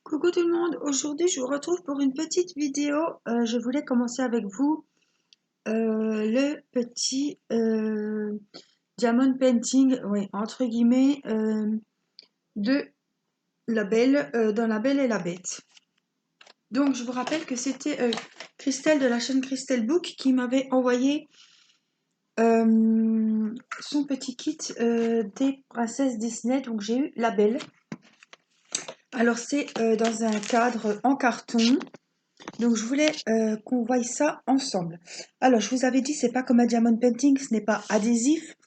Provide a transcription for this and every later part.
Coucou tout le monde, aujourd'hui je vous retrouve pour une petite vidéo. Je voulais commencer avec vous le petit diamond painting, oui, entre guillemets, de la Belle, dans La Belle et la Bête. Donc je vous rappelle que c'était Christelle de la chaîne Christelle Book qui m'avait envoyé son petit kit des princesses Disney. Donc j'ai eu La Belle. Alors c'est dans un cadre en carton. Donc je voulais qu'on voie ça ensemble. Alors je vous avais dit, c'est pas comme un diamond painting, ce n'est pas adhésif.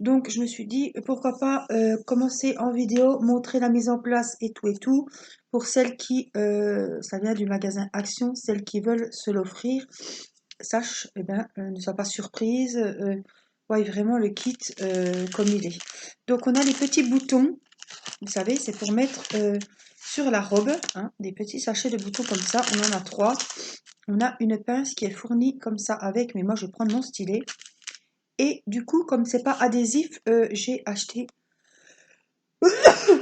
Donc je me suis dit, pourquoi pas commencer en vidéo, montrer la mise en place et tout. Pour celles qui, ça vient du magasin Action, celles qui veulent se l'offrir, sache, eh ben, ne sois pas surprise, voyez vraiment le kit comme il est. Donc on a les petits boutons, vous savez, c'est pour mettre sur la robe, hein, des petits sachets de boutons comme ça, on en a 3. On a une pince qui est fournie comme ça avec, mais moi je vais prendre mon stylet. Et du coup, comme c'est pas adhésif, j'ai acheté,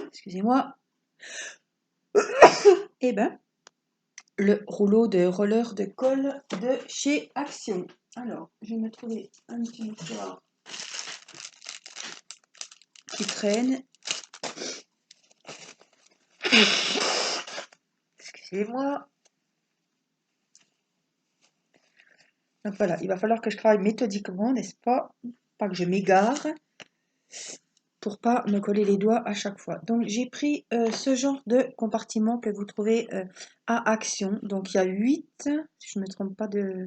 excusez-moi, et ben, le rouleau de roller de colle de chez Action. Alors, je vais me trouver un petit mouchoir qui traîne. Excusez-moi. Donc voilà, il va falloir que je travaille méthodiquement, n'est-ce pas? Pas que je m'égare, pour pas me coller les doigts à chaque fois. Donc j'ai pris ce genre de compartiment que vous trouvez à Action. Donc il y a 8, si je ne me trompe pas de...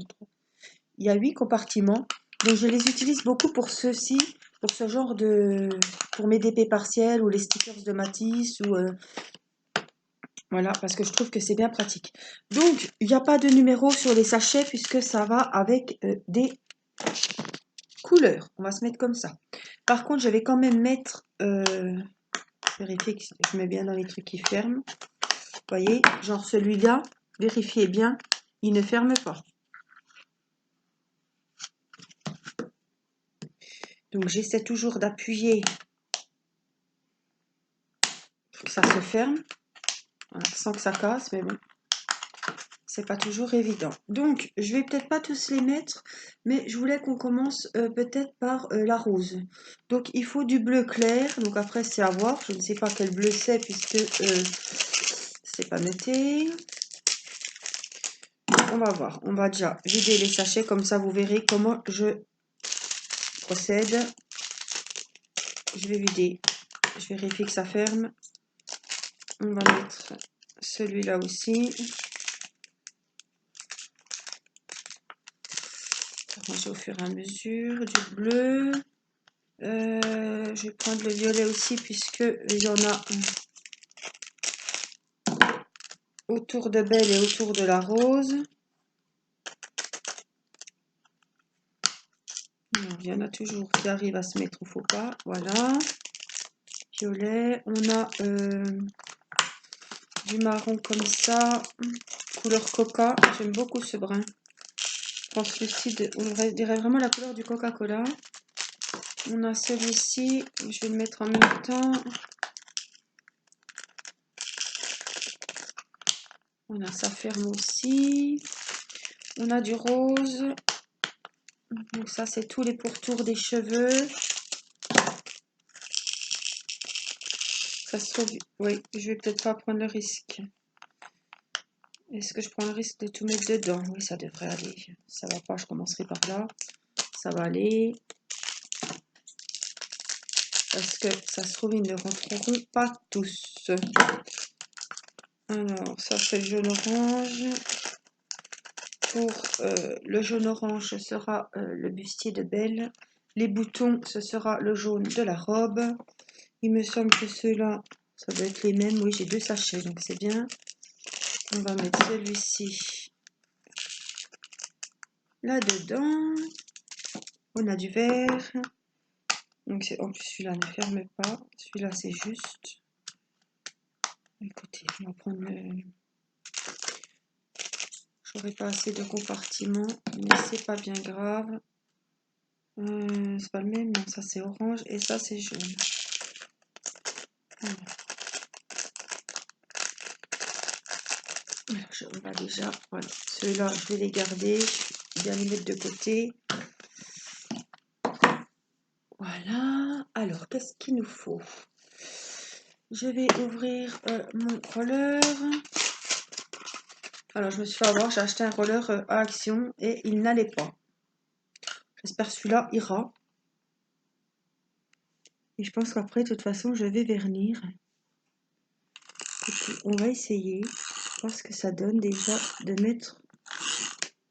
Il y a 8 compartiments. Donc je les utilise beaucoup pour ceci, pour ce genre de... pour mes DP partiels ou les stickers de Matisse ou... voilà, parce que je trouve que c'est bien pratique. Donc il n'y a pas de numéro sur les sachets puisque ça va avec des couleurs. On va se mettre comme ça. Par contre, je vais quand même mettre... vérifier que je mets bien dans les trucs qui ferment. Vous voyez, genre celui-là, vérifiez bien, il ne ferme pas. Donc j'essaie toujours d'appuyer pour que ça se ferme, voilà, sans que ça casse, mais bon, c'est pas toujours évident. Donc je vais peut-être pas tous les mettre, mais je voulais qu'on commence peut-être par la rose. Donc il faut du bleu clair, donc après c'est à voir, je ne sais pas quel bleu c'est puisque c'est pas noté. On va voir, on va déjà vider les sachets, comme ça vous verrez comment je procède. Je vais vider, je vérifie que ça ferme. On va mettre celui-là aussi. Ranger au fur et à mesure. Du bleu. Je vais prendre le violet aussi puisque il y en a autour de Belle et autour de la rose. Il y en a toujours qui arrivent à se mettre au faux pas. Voilà. Violet. On a du marron comme ça. Couleur coca. J'aime beaucoup ce brun. Translucide. On dirait vraiment la couleur du Coca-Cola. On a celui-ci. Je vais le mettre en même temps. Voilà, ça ferme aussi. On a du rose. Donc ça, c'est tous les pourtours des cheveux. Ça se trouve... Oui, je vais peut-être pas prendre le risque. Est-ce que je prends le risque de tout mettre dedans? Oui, ça devrait aller. Ça va pas, je commencerai par là. Ça va aller. Parce que ça se trouve, ils ne rentreront pas tous. Alors, ça c'est le jaune orange. Pour le jaune orange, ce sera le bustier de Belle. Les boutons, ce sera le jaune de la robe. Il me semble que ceux-là, ça doit être les mêmes. Oui, j'ai 2 sachets, donc c'est bien. On va mettre celui-ci là-dedans. On a du vert. Donc en plus, celui-là ne ferme pas. Celui-là, c'est juste. Écoutez, on va prendre le... J'aurais pas assez de compartiments, mais c'est pas bien grave. C'est pas le même, non, ça c'est orange et ça c'est jaune. Voilà. Alors, on va déjà, voilà, ceux-là, je vais les garder, bien les mettre de côté. Voilà. Alors, qu'est-ce qu'il nous faut? Je vais ouvrir mon roller. Alors, je me suis fait avoir, j'ai acheté un roller à Action et il n'allait pas. J'espère que celui-là ira. Et je pense qu'après, de toute façon, je vais vernir. Et puis, on va essayer. Je pense que ça donne déjà de mettre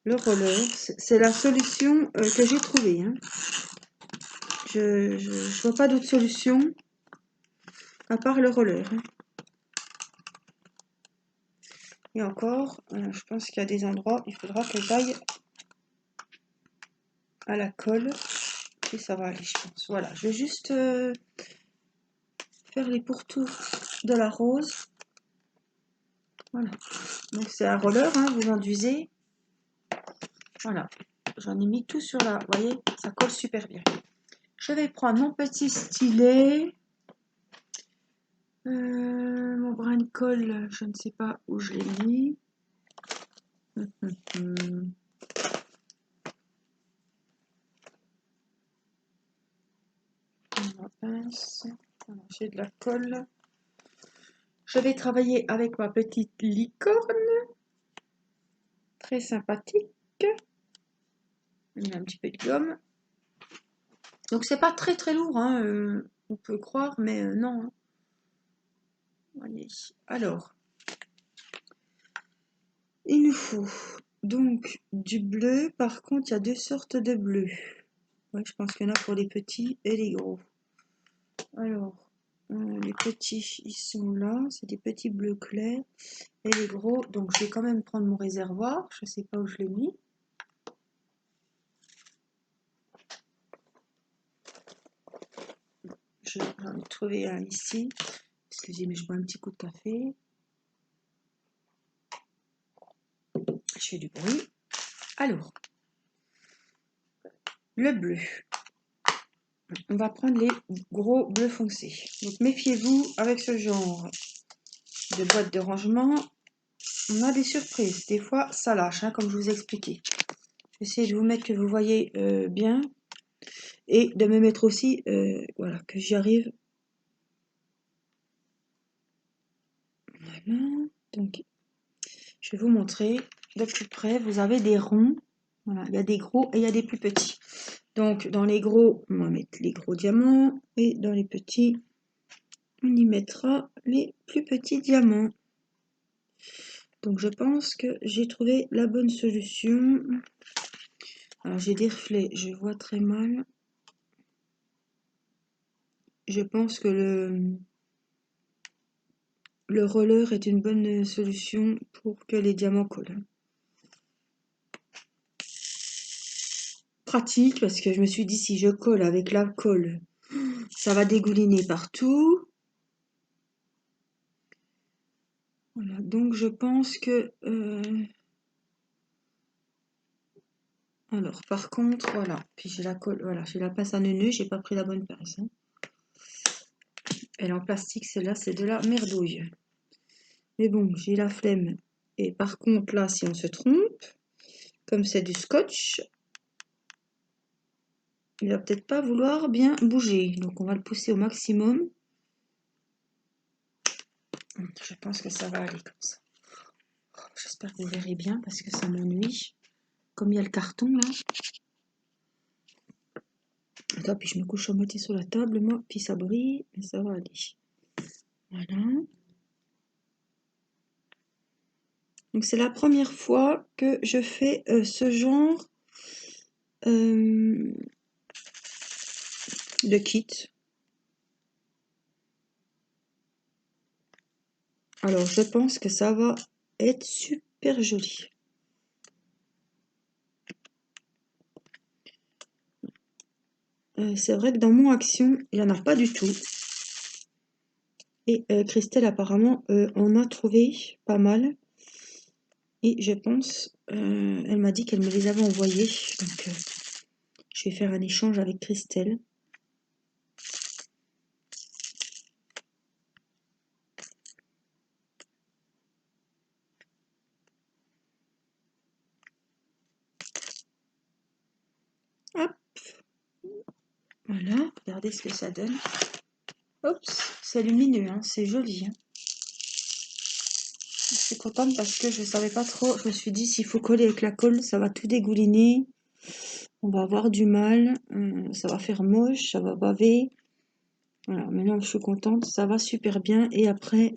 le roller. C'est la solution que j'ai trouvée. Hein. Je vois pas d'autre solution à part le roller. Hein. Et encore, je pense qu'il y a des endroits, il faudra que j'aille à la colle. Et ça va aller, je pense. Voilà, je vais juste faire les pourtours de la rose. Voilà. Donc c'est un roller, hein, vous enduisez. Voilà. J'en ai mis tout sur la... Vous voyez, ça colle super bien. Je vais prendre mon petit stylet. Mon brin de colle, je ne sais pas où je l'ai mis. Ma pince. J'ai de la colle. Je vais travailler avec ma petite licorne. Très sympathique. Il y a un petit peu de gomme. Donc c'est pas très très lourd, hein, on peut croire, mais non. Hein. Voyez. Alors, il nous faut donc du bleu. Par contre, il y a deux sortes de bleu. Ouais, je pense qu'il y en a pour les petits et les gros. Alors, les petits, ils sont là. C'est des petits bleus clairs. Et les gros, donc je vais quand même prendre mon réservoir. Je ne sais pas où je l'ai mis. J'en ai trouvé un ici. Excusez, mais je bois un petit coup de café. Je fais du bruit. Alors, le bleu. On va prendre les gros bleus foncés. Donc méfiez-vous avec ce genre de boîte de rangement. On a des surprises. Des fois, ça lâche, hein, comme je vous ai expliqué. Je vais essayer de vous mettre que vous voyez bien. Et de me mettre aussi, voilà, que j'y arrive. Voilà. Donc, je vais vous montrer de plus près. Vous avez des ronds. Voilà, il y a des gros et il y a des plus petits. Donc, dans les gros, on va mettre les gros diamants. Et dans les petits, on y mettra les plus petits diamants. Donc, je pense que j'ai trouvé la bonne solution. Alors, j'ai des reflets, je vois très mal. Je pense que le roller est une bonne solution pour que les diamants collent. Pratique parce que je me suis dit si je colle avec la colle, ça va dégouliner partout. Voilà, donc je pense que... Alors, par contre, voilà. Puis j'ai la colle, voilà, j'ai la pince à neuneu, j'ai pas pris la bonne pince. Hein. Elle est en plastique, celle-là, c'est de la merdouille. Mais bon, j'ai la flemme. Et par contre, là, si on se trompe, comme c'est du scotch, il va peut-être pas vouloir bien bouger. Donc, on va le pousser au maximum. Je pense que ça va aller comme ça. J'espère que vous verrez bien parce que ça m'ennuie. Comme il y a le carton, là. Attends, puis je me couche à moitié sur la table, moi. Puis ça brille, mais ça va aller. Voilà. Donc, c'est la première fois que je fais ce genre de kit. Alors, je pense que ça va être super joli. C'est vrai que dans mon action, il n'y en a pas du tout. Et Christelle, apparemment, en a trouvé pas mal. Et je pense, elle m'a dit qu'elle me les avait envoyés. Donc, je vais faire un échange avec Christelle. Voilà, regardez ce que ça donne. Oups, c'est lumineux, hein, c'est joli. Hein. Je suis contente parce que je ne savais pas trop. Je me suis dit, s'il faut coller avec la colle, ça va tout dégouliner. On va avoir du mal. Ça va faire moche, ça va baver. Voilà, maintenant je suis contente, ça va super bien. Et après,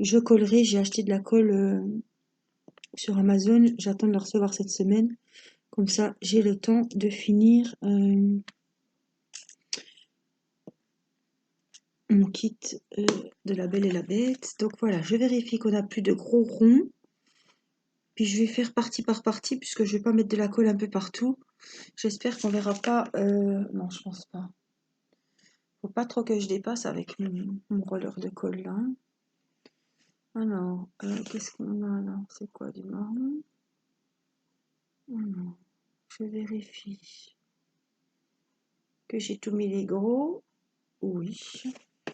je collerai. J'ai acheté de la colle sur Amazon. J'attends de la recevoir cette semaine. Comme ça, j'ai le temps de finir mon kit de La Belle et la Bête. Donc voilà, je vérifie qu'on n'a plus de gros ronds. Puis je vais faire partie par partie puisque je vais pas mettre de la colle un peu partout. J'espère qu'on verra pas... non, je pense pas. Faut pas trop que je dépasse avec mon roller de colle là. Alors, qu'est-ce qu'on a là? C'est quoi du marron? Alors, je vérifie que j'ai tout mis les gros. Oui.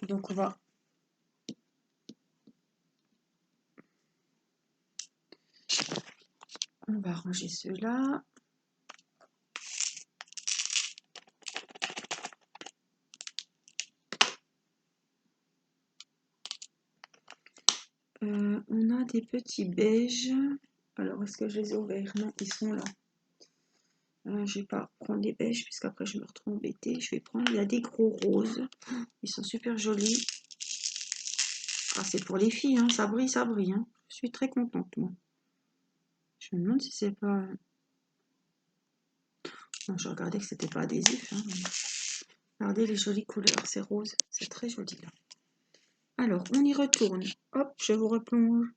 Donc on va ranger ceux-là. On a des petits beiges. Alors, est-ce que je les ai ouverts? Non, ils sont là. Je vais pas prendre les beiges puisqu'après je me retrouve embêtée. Je vais prendre, il y a des gros roses. Ils sont super jolis. Ah, c'est pour les filles, hein. Ça brille, ça brille. Hein. Je suis très contente, moi. Je me demande si c'est pas... Non, je regardais que c'était pas adhésif. Hein. Regardez les jolies couleurs, c'est rose. C'est très joli, là. Alors, on y retourne. Hop, je vous replonge.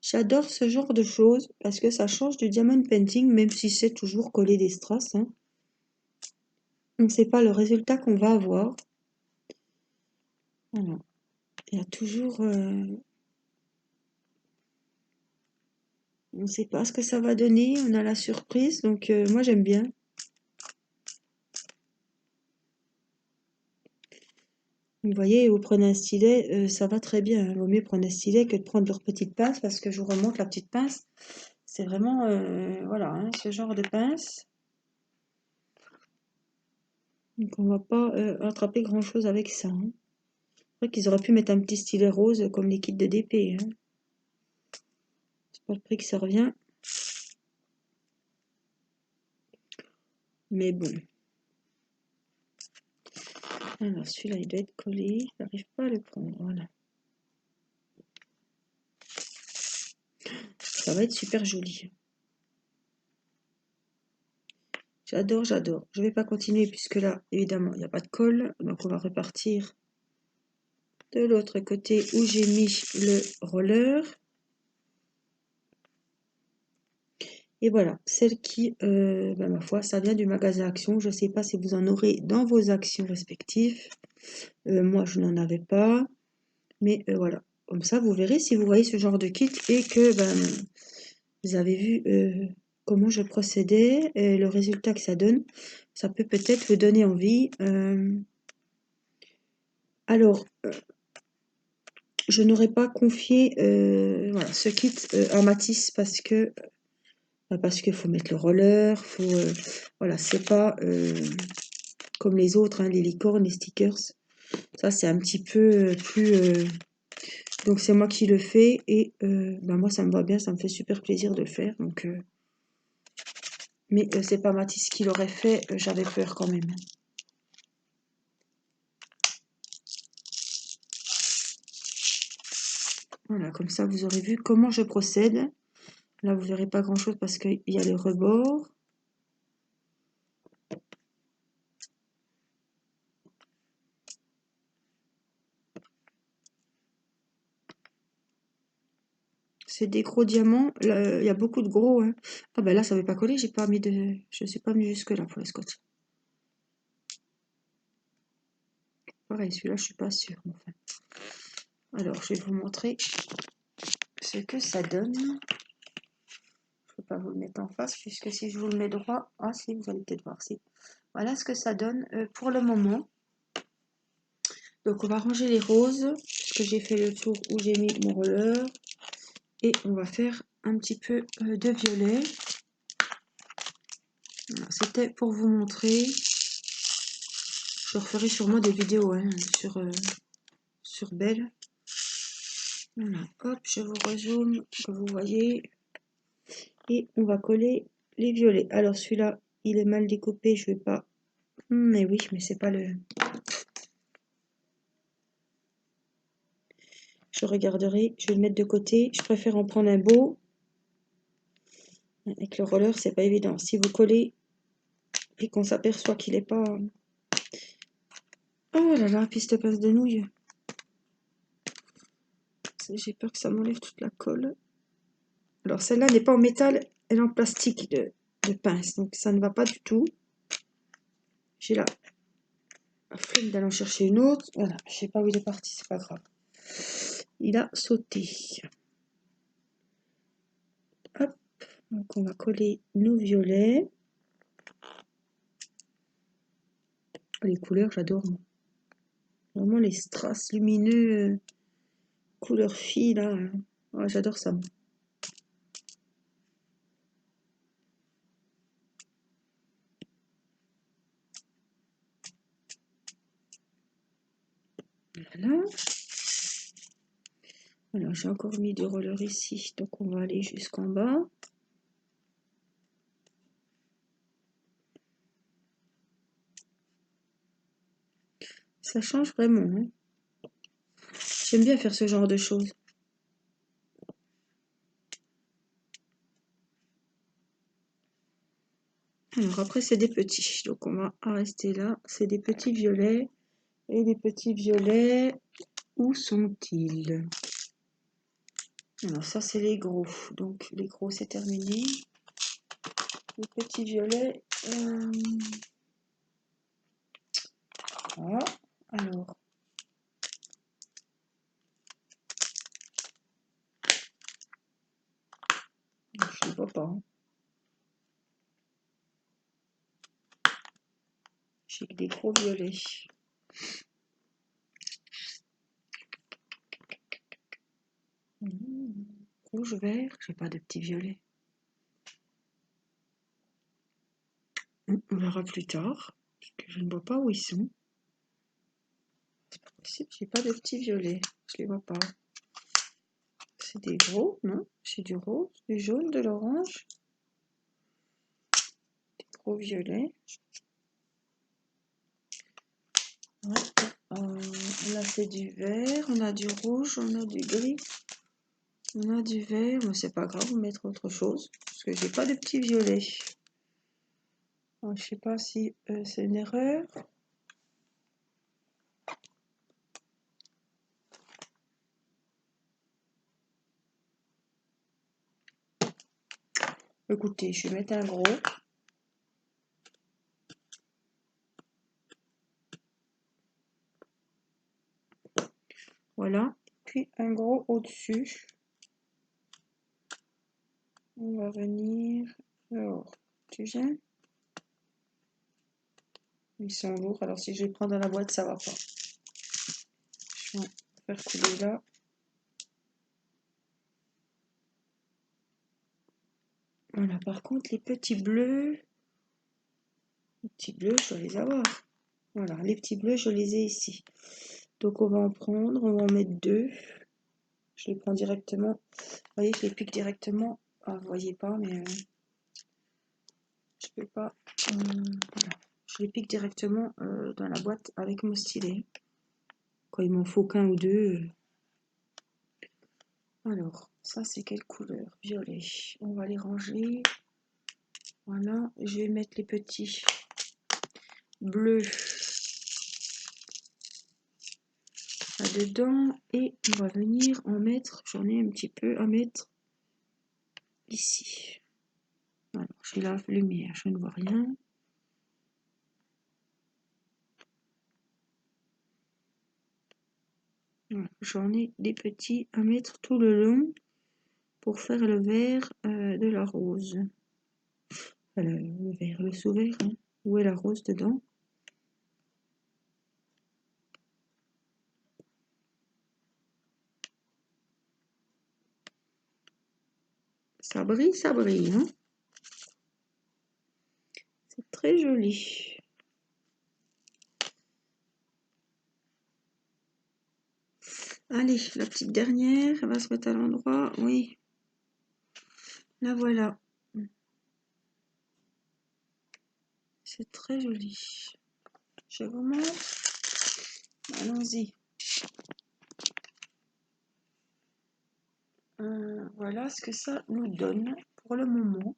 J'adore ce genre de choses parce que ça change du diamond painting, même si c'est toujours coller des strass. Hein. On ne sait pas le résultat qu'on va avoir. Voilà. Il y a toujours... on ne sait pas ce que ça va donner. On a la surprise. Donc, moi, j'aime bien. Vous voyez, vous prenez un stylet, ça va très bien. Il vaut mieux prendre un stylet que de prendre leur petite pince parce que je vous remonte la petite pince. C'est vraiment, voilà, hein, ce genre de pince. Donc, on va pas attraper grand-chose avec ça. Hein. C'est vrai qu'ils auraient pu mettre un petit stylet rose comme les kits de DP. Hein. C'est pas le prix que ça revient. Mais bon. Alors, celui-là, il doit être collé. Je n'arrive pas à le prendre. Voilà. Ça va être super joli. J'adore, j'adore. Je ne vais pas continuer puisque là, évidemment, il n'y a pas de colle. Donc, on va repartir de l'autre côté où j'ai mis le roller. Et voilà, celle qui, ma foi, ça vient du magasin Action. Je ne sais pas si vous en aurez dans vos actions respectives. Moi, je n'en avais pas. Mais voilà, comme ça, vous verrez si vous voyez ce genre de kit et que vous avez vu comment je procédais et le résultat que ça donne. Ça peut peut-être vous donner envie. Alors, je n'aurais pas confié voilà, ce kit à Matisse parce qu'il faut mettre le roller, voilà, c'est pas comme les autres, hein, les licornes, les stickers. Ça, c'est un petit peu plus... donc, c'est moi qui le fais et moi, ça me va bien, ça me fait super plaisir de le faire. Donc, mais c'est pas Matisse qui l'aurait fait, j'avais peur quand même. Voilà, comme ça, vous aurez vu comment je procède. Là, vous verrez pas grand-chose parce qu'il y a le rebord. C'est des gros diamants. Là, il y a beaucoup de gros. Hein. Ah ben là, ça ne veut pas coller. J'ai pas mis de... Je ne suis pas mis jusque là pour le scotch. Pareil, celui-là, je suis pas sûre. Enfin. Alors, je vais vous montrer ce que ça donne. Je ne peux pas vous le mettre en face puisque si je vous le mets droit... Ah si, vous allez peut-être voir. Si. Voilà ce que ça donne pour le moment. Donc, on va ranger les roses puisque j'ai fait le tour où j'ai mis mon roller. et on va faire un petit peu de violet. Voilà, c'était pour vous montrer. Je referai sûrement des vidéos hein, sur Belle. Voilà, hop, je vous rezoome, que vous voyez. Et on va coller les violets. Alors celui-là, il est mal découpé, je vais pas. Mais oui, mais c'est pas le. Je regarderai, je vais le mettre de côté. Je préfère en prendre un beau. Avec le roller, c'est pas évident. Si vous collez et qu'on s'aperçoit qu'il est pas. Oh là là, piste pince de nouilles. J'ai peur que ça m'enlève toute la colle. Alors celle-là n'est pas en métal, elle est en plastique de pince, donc ça ne va pas du tout. J'ai la flemme d'aller en chercher une autre. Voilà, je sais pas où il est parti, c'est pas grave. Il a sauté. Hop, donc on va coller nos violets. Les couleurs, j'adore. Vraiment les strass lumineux, couleur fille là. Ouais, j'adore ça. Voilà. Alors j'ai encore mis du roller ici, donc on va aller jusqu'en bas. Ça change vraiment. Hein. J'aime bien faire ce genre de choses. Alors après c'est des petits, donc on va rester là. C'est des petits violets. Et les petits violets, où sont-ils? Alors ça c'est les gros, donc les gros c'est terminé. Les petits violets, voilà. Alors, je ne vois pas. Hein. J'ai que des gros violets. Rouge, vert, j'ai pas de petits violets. On verra plus tard, parce que je ne vois pas où ils sont. C'est pas possible, j'ai pas de petits violets. Je les vois pas. C'est des gros, non? J'ai du rose, du jaune, de l'orange. Des gros violets. Ouais. Là c'est du vert, on a du rouge, on a du gris, on a du vert, mais c'est pas grave, on va mettre autre chose, parce que j'ai pas de petits violets. Alors, je sais pas si c'est une erreur. Écoutez, je vais mettre un gros. Voilà, puis un gros au-dessus. On va venir. Alors, tu viens? Ils sont lourds, alors si je les prends dans la boîte, ça va pas. Je vais faire couler là. Voilà, par contre, les petits bleus, je dois les avoir. Voilà, les petits bleus, je les ai ici. Donc, on va en prendre, on va en mettre deux. Je les prends directement. Vous voyez, je les pique directement. Ah, vous voyez pas, mais je peux pas. Voilà. Je les pique directement dans la boîte avec mon stylet. Quand il m'en faut qu'un ou deux. Alors, ça c'est quelle couleur? Violet. On va les ranger. Voilà, je vais mettre les petits bleus là-dedans. Et on va venir en mettre, j'en ai un petit peu à mettre ici. Alors, j'ai la lumière, je ne vois rien. Voilà, j'en ai des petits à mettre tout le long pour faire le vert de la rose. Enfin, le vert, le sous-vert, hein. Où est la rose dedans? Ça brille, hein. C'est très joli. Allez, la petite dernière, elle va se mettre à l'endroit. Oui, la voilà. C'est très joli. Je vous montre. Allons-y. Voilà ce que ça nous donne pour le moment.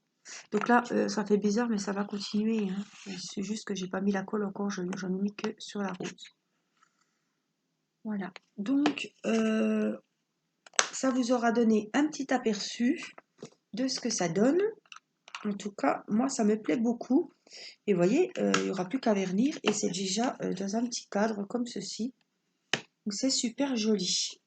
Donc là, ça fait bizarre, mais ça va continuer, hein. C'est juste que j'ai pas mis la colle encore, j'en ai mis que sur la rose. Voilà. Donc, ça vous aura donné un petit aperçu de ce que ça donne. En tout cas, moi, ça me plaît beaucoup. Et vous voyez, il n'y aura plus qu'à vernir et c'est déjà dans un petit cadre comme ceci. Donc, c'est super joli.